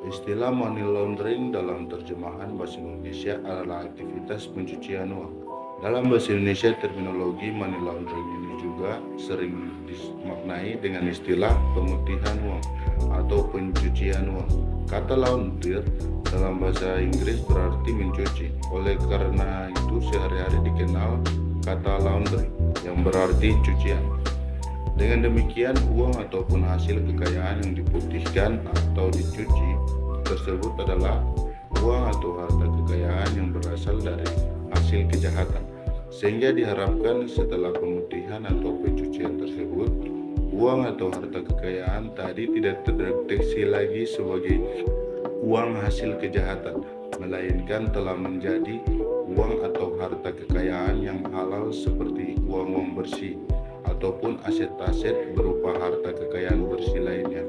Istilah money laundering dalam terjemahan bahasa Indonesia adalah aktivitas pencucian uang. Dalam bahasa Indonesia, terminologi money laundering ini juga sering dimaknai dengan istilah pemutihan uang atau pencucian uang. Kata launder dalam bahasa Inggris berarti mencuci. Oleh karena itu, sehari-hari dikenal kata laundry yang berarti cucian. Dengan demikian, uang ataupun hasil kekayaan yang diputihkan atau dicuci tersebut adalah uang atau harta kekayaan yang berasal dari hasil kejahatan. Sehingga diharapkan setelah pemutihan atau pencucian tersebut, uang atau harta kekayaan tadi tidak terdeteksi lagi sebagai uang hasil kejahatan, melainkan telah menjadi uang atau harta kekayaan yang halal seperti uang bersih ataupun aset-aset berupa harta kekayaan bersih lainnya.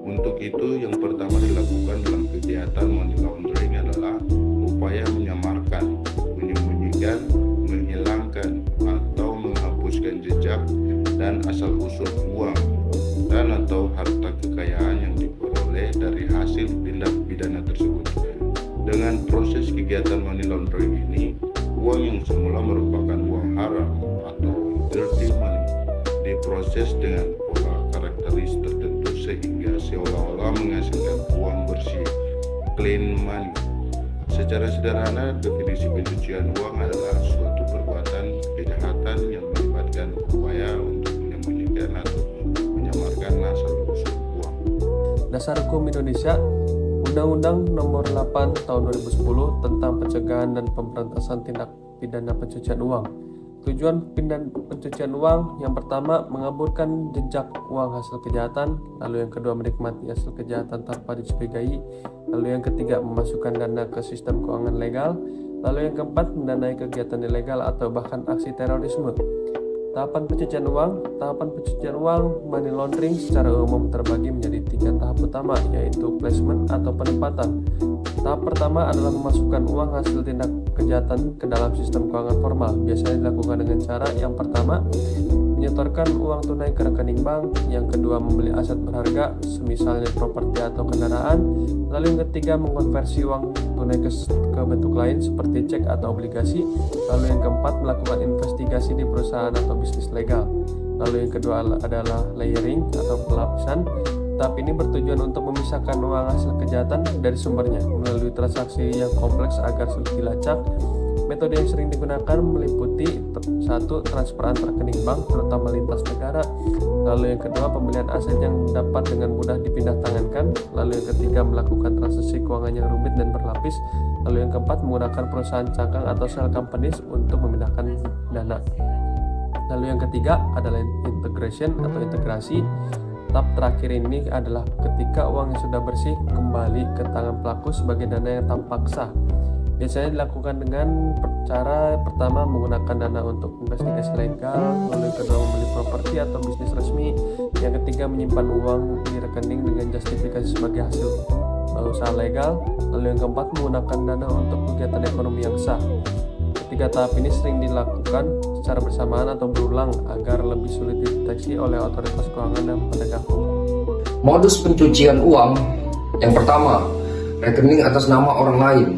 Untuk itu, yang pertama dilakukan dalam kegiatan money laundering adalah upaya menyamarkan, menyembunyikan, menghilangkan, atau menghapuskan jejak dan asal-usul uang dan atau harta kekayaan yang diperoleh dari hasil tindak pidana tersebut. Dengan proses kegiatan money laundering ini, uang yang semula merupakan uang haram atau dirty money diproses dengan pola karakteristik tertentu sehingga seolah-olah menghasilkan uang bersih, clean money. Secara sederhana, definisi pencucian uang adalah suatu perbuatan kejahatan yang melibatkan upaya untuk menyembunyikan atau menyamarkan asal-usul uang. Dasar Hukum Indonesia, Undang-Undang Nomor 8 Tahun 2010 tentang Pencegahan dan Pemberantasan Tindak Pidana Pencucian Uang. Tujuan pencucian uang yang pertama mengaburkan jejak uang hasil kejahatan, lalu yang kedua menikmati hasil kejahatan tanpa dicurigai, lalu yang ketiga memasukkan dana ke sistem keuangan legal, lalu yang keempat mendanai kegiatan ilegal atau bahkan aksi terorisme. Tahapan pencucian uang money laundering secara umum terbagi menjadi 3 tahap utama, yaitu placement atau penempatan. Tahap pertama adalah memasukkan uang hasil tindak kejahatan ke dalam sistem keuangan formal. Biasanya dilakukan dengan cara yang pertama, menyetorkan uang tunai ke rekening bank, yang kedua membeli aset berharga, semisalnya properti atau kendaraan, lalu yang ketiga mengonversi uang tunai ke bentuk lain seperti cek atau obligasi, lalu yang keempat melakukan investigasi di perusahaan atau bisnis legal. Lalu yang kedua adalah layering atau pelapisan. Tahap ini bertujuan untuk memisahkan uang hasil kejahatan dari sumbernya melalui transaksi yang kompleks agar sulit dilacak. Metode yang sering digunakan meliputi 1. Transfer antar rekening bank terutama lintas negara, lalu yang kedua pembelian aset yang dapat dengan mudah dipindah tangankan, lalu yang ketiga melakukan transaksi keuangan yang rumit dan berlapis, lalu yang keempat menggunakan perusahaan cangkang atau shell companies untuk memindahkan dana. Lalu yang ketiga adalah integration atau integrasi. Tahap terakhir ini adalah ketika uang yang sudah bersih kembali ke tangan pelaku sebagai dana yang tampak sah. Biasanya dilakukan dengan cara pertama menggunakan dana untuk investigasi legal, lalu yang kedua membeli properti atau bisnis resmi, yang ketiga menyimpan uang di rekening dengan justifikasi sebagai hasil usaha legal, lalu yang keempat menggunakan dana untuk kegiatan ekonomi yang sah. Ketiga tahap ini sering dilakukan secara bersamaan atau berulang agar lebih sulit dideteksi oleh otoritas keuangan dan penegak hukum. Modus pencucian uang yang pertama, rekening atas nama orang lain.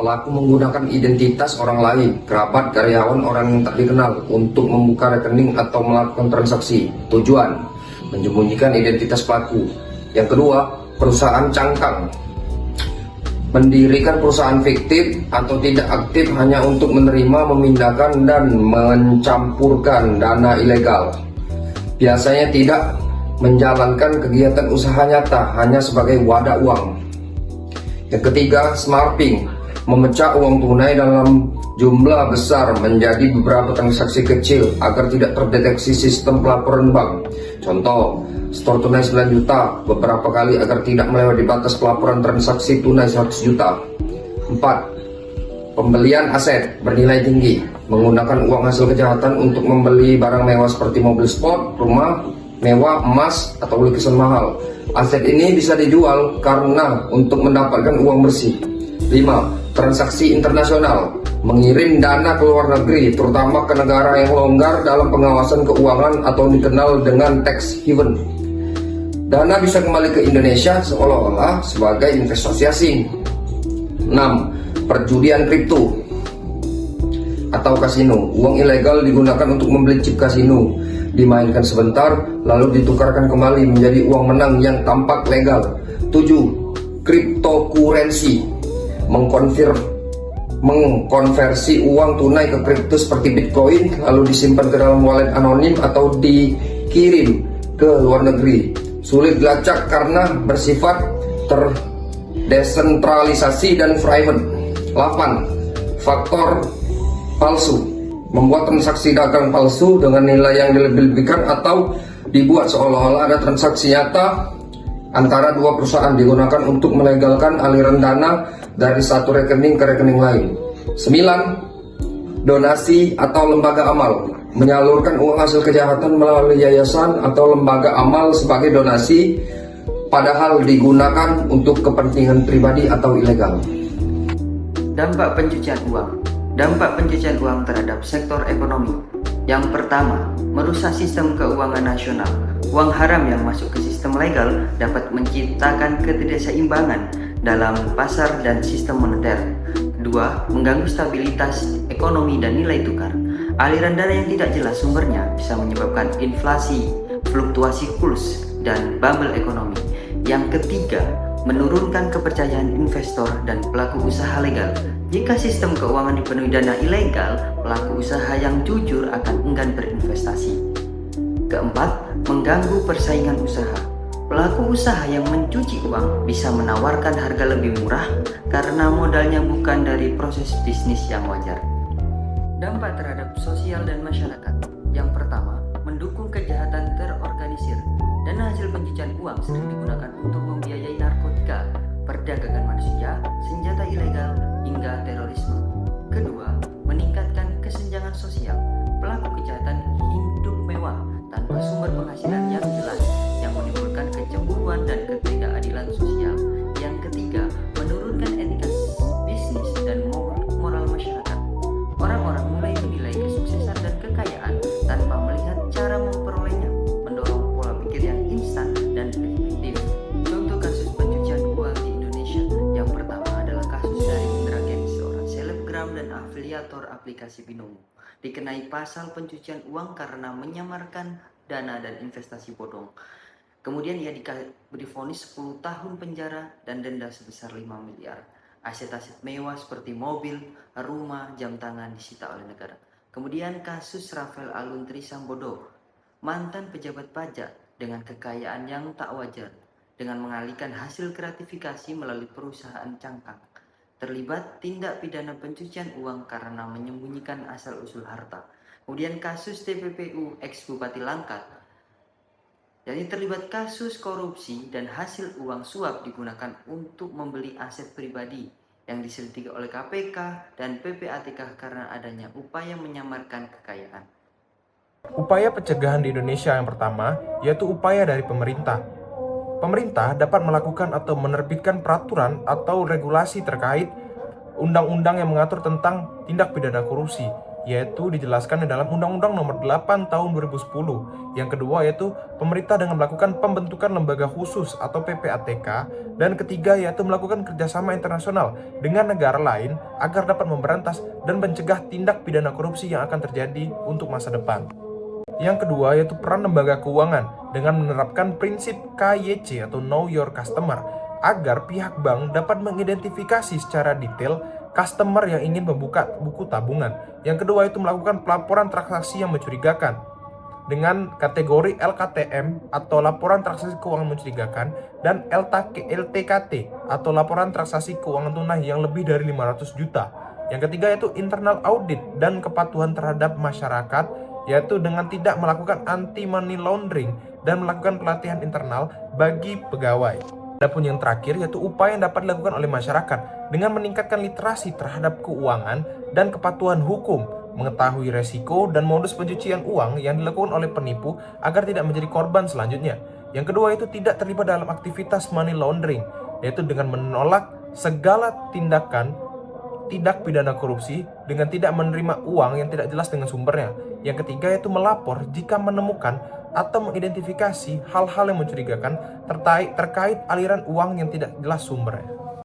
Pelaku menggunakan identitas orang lain, kerabat, karyawan, orang yang tak dikenal untuk membuka rekening atau melakukan transaksi. Tujuan, menyembunyikan identitas pelaku. Yang kedua, perusahaan cangkang. Mendirikan perusahaan fiktif atau tidak aktif hanya untuk menerima, memindahkan, dan mencampurkan dana ilegal. Biasanya tidak menjalankan kegiatan usaha nyata, hanya sebagai wadah uang. Yang ketiga, smarping. Memecah uang tunai dalam jumlah besar menjadi beberapa transaksi kecil agar tidak terdeteksi sistem pelaporan bank. Contoh, store tunai 9 juta beberapa kali agar tidak melewati batas pelaporan transaksi tunai 100 juta. 4. Pembelian aset bernilai tinggi. Menggunakan uang hasil kejahatan untuk membeli barang mewah seperti mobil sport, rumah mewah, emas, atau lukisan mahal. Aset ini bisa dijual karena untuk mendapatkan uang bersih. 5. Transaksi internasional. Mengirim dana ke luar negeri, terutama ke negara yang longgar dalam pengawasan keuangan atau dikenal dengan tax haven. Dana bisa kembali ke Indonesia seolah-olah sebagai investasi asing. 6. Perjudian kripto atau kasino. Uang ilegal digunakan untuk membeli chip kasino, dimainkan sebentar lalu ditukarkan kembali menjadi uang menang yang tampak legal. 7. Cryptocurrency, mengkonversi uang tunai ke kripto seperti Bitcoin lalu disimpan ke dalam wallet anonim atau dikirim ke luar negeri. Sulit dilacak karena bersifat terdesentralisasi dan private. 8. Faktor palsu, membuat transaksi dagang palsu dengan nilai yang dilebih-lebihkan atau dibuat seolah-olah ada transaksi nyata antara dua perusahaan digunakan untuk melegalkan aliran dana dari satu rekening ke rekening lain. 9. Donasi atau lembaga amal, menyalurkan uang hasil kejahatan melalui yayasan atau lembaga amal sebagai donasi padahal digunakan untuk kepentingan pribadi atau ilegal. Dampak pencucian uang. Dampak pencucian uang terhadap sektor ekonomi. Yang pertama, merusak sistem keuangan nasional. Uang haram yang masuk ke sistem legal dapat menciptakan ketidakseimbangan dalam pasar dan sistem moneter. Kedua, mengganggu stabilitas ekonomi dan nilai tukar. Aliran dana yang tidak jelas sumbernya bisa menyebabkan inflasi, fluktuasi kurs, dan bubble ekonomi. Yang ketiga, menurunkan kepercayaan investor dan pelaku usaha legal. Jika sistem keuangan dipenuhi dana ilegal, pelaku usaha yang jujur akan enggan berinvestasi. Keempat, mengganggu persaingan usaha. Pelaku usaha yang mencuci uang bisa menawarkan harga lebih murah karena modalnya bukan dari proses bisnis yang wajar. Dampak terhadap sosial dan masyarakat. Yang pertama, mendukung kejahatan terorganisir. Dana hasil pencucian uang sering digunakan untuk membiayai narkotika, perdagangan manusia, senjata ilegal, hingga terorisme. Kedua, meningkatkan kesenjangan sosial. Pelaku kejahatan hidup mewah tanpa sumber penghasilan yang jelas, yang menimbulkan kecemburuan dan ketidakadilan sosial. Yang ketiga, menurunkan etika bisnis dan moral masyarakat. Orang-orang mulai menilai kesuksesan dan kekayaan tanpa melihat cara memperolehnya, mendorong pola pikir yang instan dan primitif. Contoh kasus pencucian uang di Indonesia yang pertama adalah kasus dari Indra Kents, seorang selebgram dan afiliator aplikasi Binomo, dikenai pasal pencucian uang karena menyamarkan dana dan investasi bodong. Kemudian ia divonis 10 tahun penjara dan denda sebesar 5 miliar. Aset-aset mewah seperti mobil, rumah, jam tangan disita oleh negara. Kemudian kasus Rafael Aluntri Sambodo, mantan pejabat pajak dengan kekayaan yang tak wajar, dengan mengalihkan hasil gratifikasi melalui perusahaan cangkang. Terlibat tindak pidana pencucian uang karena menyembunyikan asal-usul harta. Kemudian kasus TPPU ex Bupati Langkat, jadi terlibat kasus korupsi dan hasil uang suap digunakan untuk membeli aset pribadi yang diselidiki oleh KPK dan PPATK karena adanya upaya menyamarkan kekayaan. Upaya pencegahan di Indonesia yang pertama yaitu upaya dari pemerintah. Pemerintah dapat melakukan atau menerbitkan peraturan atau regulasi terkait undang-undang yang mengatur tentang tindak pidana korupsi, yaitu dijelaskan di dalam Undang-Undang Nomor 8 Tahun 2010. Yang kedua yaitu pemerintah dengan melakukan pembentukan lembaga khusus atau PPATK, dan ketiga yaitu melakukan kerjasama internasional dengan negara lain agar dapat memberantas dan mencegah tindak pidana korupsi yang akan terjadi untuk masa depan. Yang kedua yaitu peran lembaga keuangan dengan menerapkan prinsip KYC atau Know Your Customer agar pihak bank dapat mengidentifikasi secara detail customer yang ingin membuka buku tabungan. Yang kedua itu melakukan pelaporan transaksi yang mencurigakan dengan kategori LKTM atau laporan transaksi keuangan mencurigakan dan LTKT atau laporan transaksi keuangan tunai yang lebih dari 500 juta. Yang ketiga yaitu internal audit dan kepatuhan terhadap masyarakat, yaitu dengan tidak melakukan anti money laundering dan melakukan pelatihan internal bagi pegawai. Adapun yang terakhir yaitu upaya yang dapat dilakukan oleh masyarakat dengan meningkatkan literasi terhadap keuangan dan kepatuhan hukum, mengetahui resiko dan modus pencucian uang yang dilakukan oleh penipu agar tidak menjadi korban selanjutnya. Yang kedua itu tidak terlibat dalam aktivitas money laundering, yaitu dengan menolak segala tindakan tindak pidana korupsi dengan tidak menerima uang yang tidak jelas dengan sumbernya. Yang ketiga yaitu melapor jika menemukan atau mengidentifikasi hal-hal yang mencurigakan terkait aliran uang yang tidak jelas sumbernya.